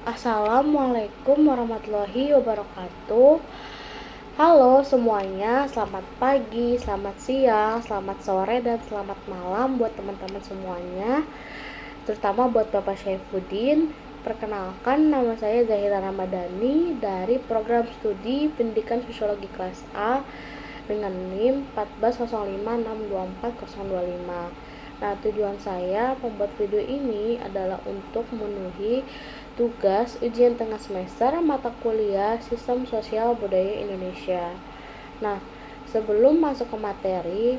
Assalamualaikum warahmatullahi wabarakatuh. Halo semuanya, selamat pagi, selamat siang, selamat sore, dan selamat malam buat teman-teman semuanya, terutama buat Bapak Syaifuddin. Perkenalkan, nama saya Zahira Ramadhani dari program studi Pendidikan Sosiologi kelas A dengan NIM 14056240025. Nah, tujuan saya membuat video ini adalah untuk memenuhi tugas ujian tengah semester mata kuliah Sistem Sosial Budaya Indonesia. Nah, sebelum masuk ke materi,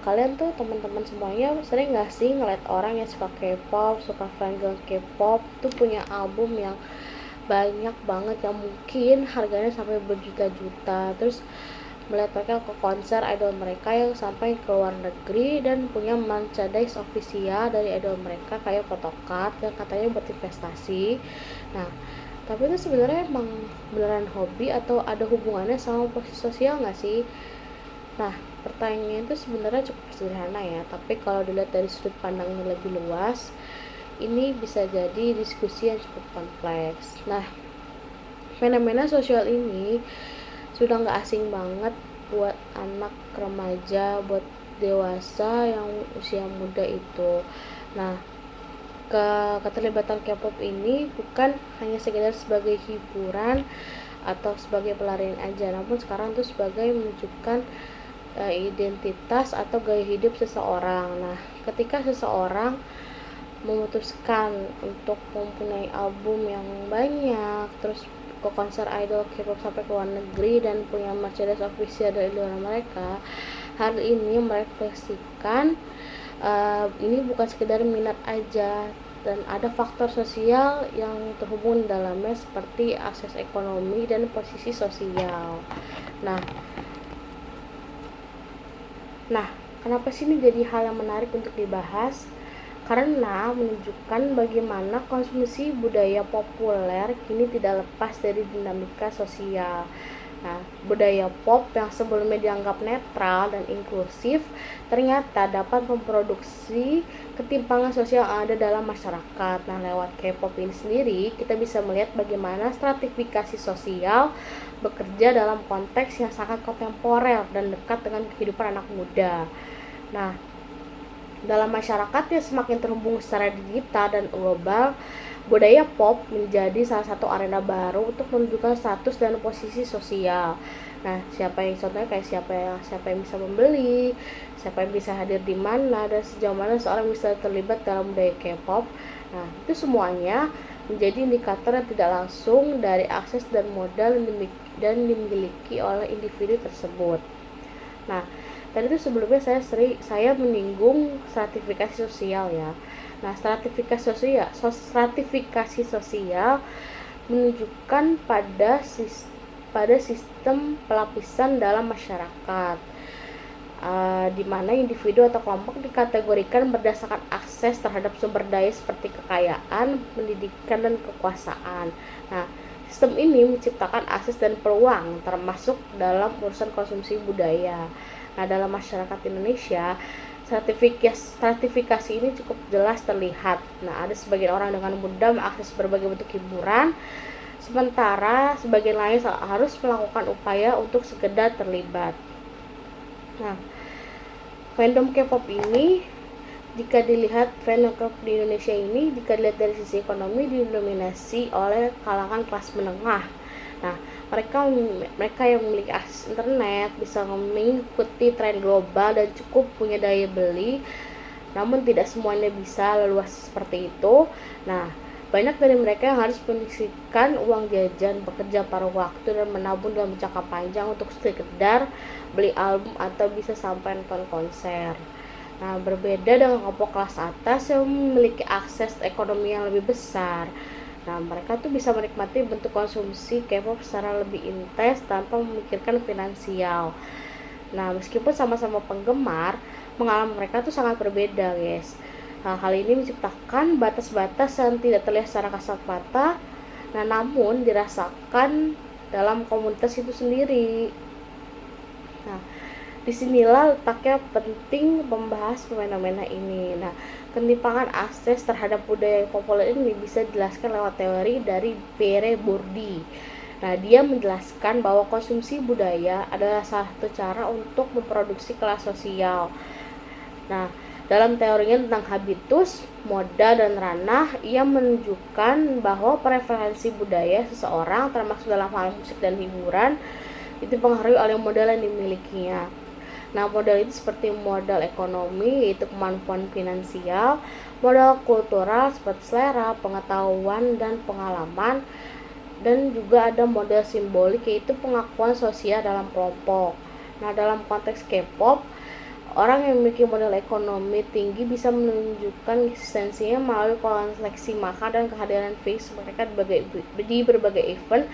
kalian tuh teman-teman semuanya sering gak sih ngeliat orang yang suka K-pop, suka fangirl K-pop tuh punya album yang banyak banget yang mungkin harganya sampai berjuta-juta, terus melihat mereka ke konser idol mereka yang sampai ke luar negeri dan punya merchandise official dari idol mereka kayak photocard yang katanya buat investasi. Nah, tapi itu sebenarnya emang beneran hobi atau ada hubungannya sama posisi sosial nggak sih? Nah, pertanyaannya itu sebenarnya cukup sederhana ya, tapi kalau dilihat dari sudut pandang yang lebih luas, ini bisa jadi diskusi yang cukup kompleks. Nah, fenomena sosial ini sudah nggak asing banget buat anak remaja, buat dewasa yang usia muda itu. Nah, keterlibatan K-pop ini bukan hanya sekedar sebagai hiburan atau sebagai pelarian aja, namun sekarang tuh sebagai menunjukkan identitas atau gaya hidup seseorang. Nah, ketika seseorang memutuskan untuk mempunyai album yang banyak, terus ke konser idol K-pop sampai ke luar negeri dan punya merchandise official dari idola mereka, hal ini merefleksikan ini bukan sekedar minat aja dan ada faktor sosial yang terhubung dalamnya seperti akses ekonomi dan posisi sosial. Nah, Nah, kenapa sih ini jadi hal yang menarik untuk dibahas? Karena menunjukkan bagaimana konsumsi budaya populer kini tidak lepas dari dinamika sosial. Nah, budaya pop yang sebelumnya dianggap netral dan inklusif ternyata dapat memproduksi ketimpangan sosial yang ada dalam masyarakat. Nah, lewat K-pop ini sendiri, kita bisa melihat bagaimana stratifikasi sosial bekerja dalam konteks yang sangat kontemporer dan dekat dengan kehidupan anak muda. Nah, dalam masyarakat yang semakin terhubung secara digital dan global, budaya pop menjadi salah satu arena baru untuk menunjukkan status dan posisi sosial. Nah, contohnya kayak siapa yang bisa membeli, siapa yang bisa hadir di mana, dan sejauh mana seorang bisa terlibat dalam budaya K-pop. Nah, itu semuanya menjadi indikator yang tidak langsung dari akses dan modal dan dimiliki oleh individu tersebut. Nah, tadi itu sebelumnya saya menyinggung stratifikasi sosial ya. Nah, stratifikasi sosial menunjukkan pada sistem pelapisan dalam masyarakat, di mana individu atau kelompok dikategorikan berdasarkan akses terhadap sumber daya seperti kekayaan, pendidikan, dan kekuasaan. Nah, sistem ini menciptakan akses dan peluang termasuk dalam urusan konsumsi budaya. Nah, dalam masyarakat Indonesia, stratifikasi ini cukup jelas terlihat. Nah, ada sebagian orang dengan mudah mengakses berbagai bentuk hiburan, sementara sebagian lain harus melakukan upaya untuk sekedar terlibat. Nah, fandom K-pop ini jika dilihat di Indonesia ini jika dilihat dari sisi ekonomi didominasi oleh kalangan kelas menengah. Nah, mereka yang memiliki akses internet bisa mengikuti tren global dan cukup punya daya beli, namun tidak semuanya bisa leluas seperti itu. Nah, banyak dari mereka yang harus menyisihkan uang jajan, bekerja paruh waktu, dan menabung dalam jangka panjang untuk sekedar beli album atau bisa sampai nonton konser. Nah, berbeda dengan kelompok kelas atas yang memiliki akses ekonomi yang lebih besar. Nah, mereka tuh bisa menikmati bentuk konsumsi K-pop secara lebih intens tanpa memikirkan finansial. Nah, meskipun sama-sama penggemar, pengalaman mereka tuh sangat berbeda, guys. Nah, hal ini menciptakan batas-batas yang tidak terlihat secara kasat mata, nah namun dirasakan dalam komunitas itu sendiri. Nah, Disinilah letaknya penting membahas fenomena ini. Nah, ketimpangan akses terhadap budaya populer ini bisa dijelaskan lewat teori dari Pierre Bourdieu. Nah, dia menjelaskan bahwa konsumsi budaya adalah salah satu cara untuk memproduksi kelas sosial. Nah, dalam teorinya tentang habitus, moda, dan ranah, ia menunjukkan bahwa preferensi budaya seseorang, termasuk dalam hal musik dan hiburan, itu dipengaruhi oleh modal yang dimilikinya. Nah, modal itu seperti modal ekonomi, yaitu kemampuan finansial, modal kultural seperti selera, pengetahuan, dan pengalaman, dan juga ada modal simbolik, yaitu pengakuan sosial dalam kelompok. Nah, dalam konteks K-pop, orang yang memiliki modal ekonomi tinggi bisa menunjukkan eksistensinya melalui koleksi makan dan kehadiran fix mereka di berbagai event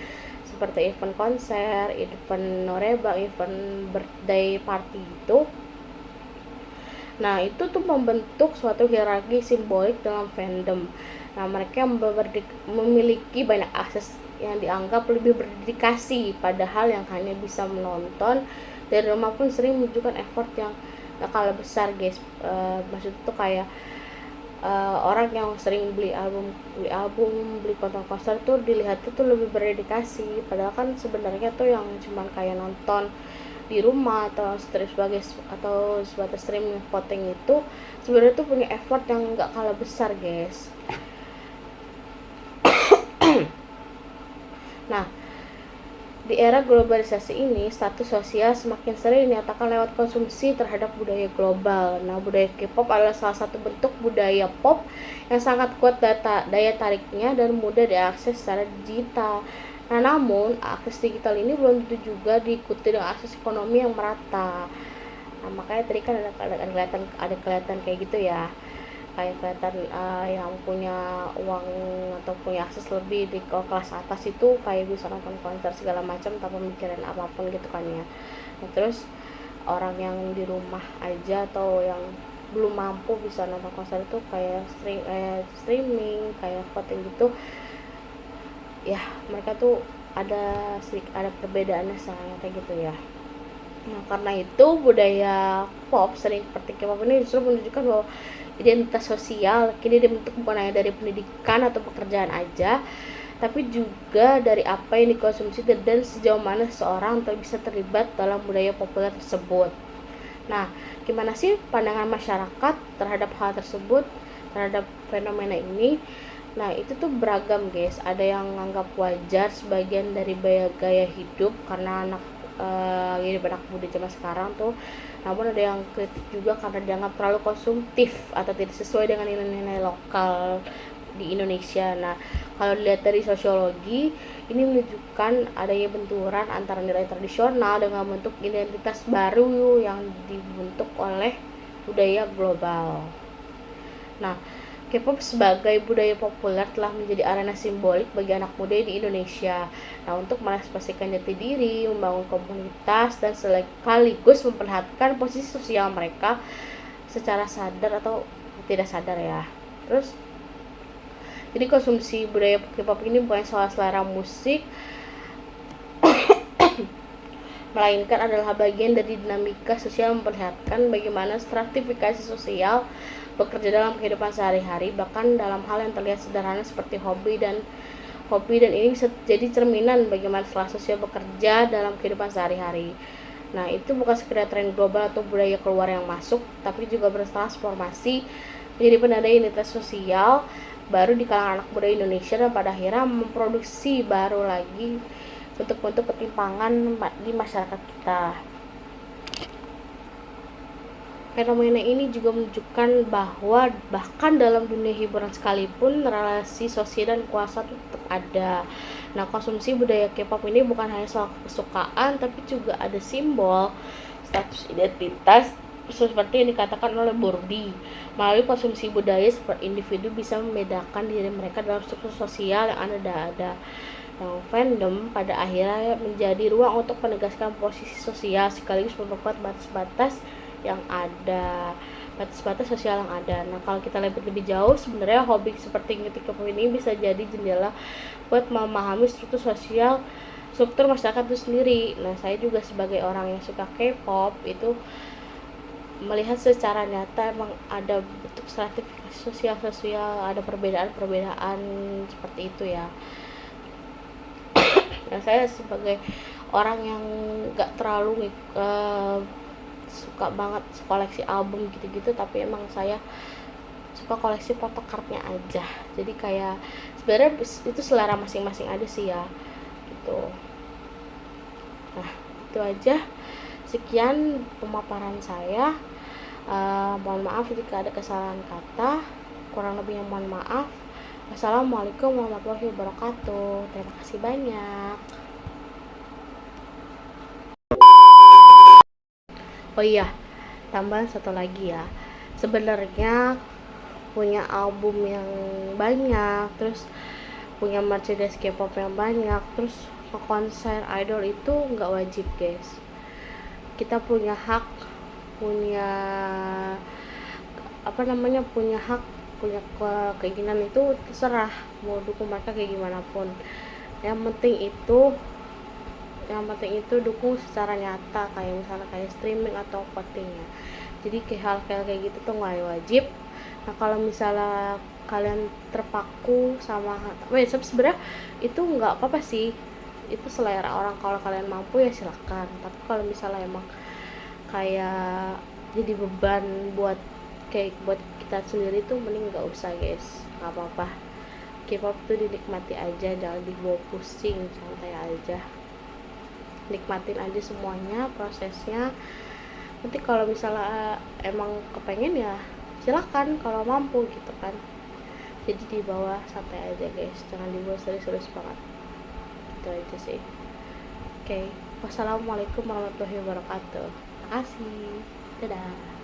seperti event konser, event norebang, event birthday party itu. Nah, itu tuh membentuk suatu hierarki simbolik dalam fandom. Nah, mereka memiliki banyak akses yang dianggap lebih berdedikasi, padahal yang hanya bisa menonton dari rumah pun sering menunjukkan effort yang gak kalah besar, guys. Maksud itu kayak orang yang sering beli album, beli konser tuh dilihat tuh lebih berdedikasi, padahal kan sebenarnya tuh yang cuman kayak nonton di rumah atau sebatas streaming voting itu sebenarnya tuh punya effort yang nggak kalah besar, guys. Nah, di era globalisasi ini, status sosial semakin sering dinyatakan lewat konsumsi terhadap budaya global. Nah, budaya K-pop adalah salah satu bentuk budaya pop yang sangat kuat daya tariknya dan mudah diakses secara digital. Nah, namun akses digital ini belum tentu juga diikuti dengan akses ekonomi yang merata. Nah, makanya tadi kan ada kelihatan kayak gitu ya. Kayak kelihatan yang punya uang atau punya akses lebih di kelas atas itu kayak bisa nonton konser segala macam tanpa mikirin apapun gitu kan ya. Nah, terus orang yang di rumah aja atau yang belum mampu bisa nonton konser itu kayak streaming, kayak voting gitu ya, mereka tuh ada perbedaannya kayak gitu ya. Nah, karena itu budaya pop sering seperti K-pop ini justru menunjukkan bahwa identitas sosial kini dibentuk bukan hanya dari pendidikan atau pekerjaan aja, tapi juga dari apa yang dikonsumsi dan sejauh mana seseorang bisa terlibat dalam budaya populer tersebut. Nah, gimana sih pandangan masyarakat terhadap hal tersebut, terhadap fenomena ini? Nah, itu tuh beragam, guys. Ada yang menganggap wajar sebagian dari gaya hidup karena ini anak muda zaman sekarang tuh, namun ada yang kritik juga karena dianggap terlalu konsumtif atau tidak sesuai dengan nilai-nilai lokal di Indonesia. Nah, kalau dilihat dari sosiologi, ini menunjukkan adanya benturan antara nilai tradisional dengan bentuk identitas baru yang dibentuk oleh budaya global. Nah, K-pop sebagai budaya populer telah menjadi arena simbolik bagi anak muda di Indonesia. Nah, untuk mengekspresikan jati diri, membangun komunitas, dan sekaligus memperlihatkan posisi sosial mereka secara sadar atau tidak sadar ya. Terus, jadi konsumsi budaya K-pop ini bukan soal selera musik, melainkan adalah bagian dari dinamika sosial memperlihatkan bagaimana stratifikasi sosial bekerja dalam kehidupan sehari-hari, bahkan dalam hal yang terlihat sederhana seperti hobi dan ini bisa jadi cerminan bagaimana kelas sosial bekerja dalam kehidupan sehari-hari. Nah, itu bukan sekedar tren global atau budaya keluar yang masuk, tapi juga bertransformasi menjadi penanda identitas sosial baru di kalangan anak muda Indonesia dan pada akhirnya memproduksi baru lagi bentuk-bentuk ketimpangan di masyarakat kita. Fenomena ini juga menunjukkan bahwa bahkan dalam dunia hiburan sekalipun relasi sosial dan kuasa tetap ada. Nah, konsumsi budaya K-pop ini bukan hanya soal kesukaan, tapi juga ada simbol status identitas seperti yang dikatakan oleh Bourdieu. Melalui konsumsi budaya, seperti individu bisa membedakan diri mereka dalam struktur sosial yang ada. Yang fandom pada akhirnya menjadi ruang untuk menegaskan posisi sosial sekaligus memperkuat batas-batas yang ada. batas-batas sosial yang ada. Nah, kalau kita lihat lebih jauh, sebenarnya hobi seperti ngetik K-pop ini bisa jadi jendela buat memahami struktur masyarakat itu sendiri. Nah, saya juga sebagai orang yang suka K-pop itu melihat secara nyata emang ada bentuk stratifikasi sosial, ada perbedaan-perbedaan seperti itu ya. Nah, saya sebagai orang yang gak terlalu suka banget koleksi album gitu-gitu, tapi emang saya suka koleksi photocardnya aja. Jadi kayak sebenarnya itu selera masing-masing aja sih ya gitu. Nah, itu aja, sekian pemaparan saya. Mohon maaf jika ada kesalahan kata, kurang lebihnya mohon maaf. Wassalamualaikum warahmatullahi wabarakatuh. Terima kasih banyak. Oh iya, tambahan satu lagi ya. Sebenarnya punya album yang banyak, terus punya merchandise K-pop yang banyak, terus ke konser idol itu nggak wajib guys. Kita punya hak, punya punya hak, punya keinginan itu terserah mau dukung mereka kayak gimana pun. Yang penting itu dukung secara nyata, kayak misalnya kayak streaming atau voting ya. Jadi hal kayak gitu tuh nggak wajib. Nah, kalau misalnya kalian terpaku sama sebenarnya itu nggak apa-apa sih, itu selera orang. Kalau kalian mampu ya silakan, tapi kalau misalnya emang kayak jadi beban buat kita sendiri tuh mending nggak usah guys, nggak apa-apa. K-pop tuh dinikmati aja, jangan dibawa pusing, santai aja, nikmatin aja semuanya prosesnya. Nanti kalau misalnya emang kepengen ya silakan, kalau mampu gitu kan. Jadi di bawah santai aja guys, jangan dibawa serius-serius banget. Itu aja sih. Oke, wassalamualaikum warahmatullahi wabarakatuh. Terima kasih, dadah.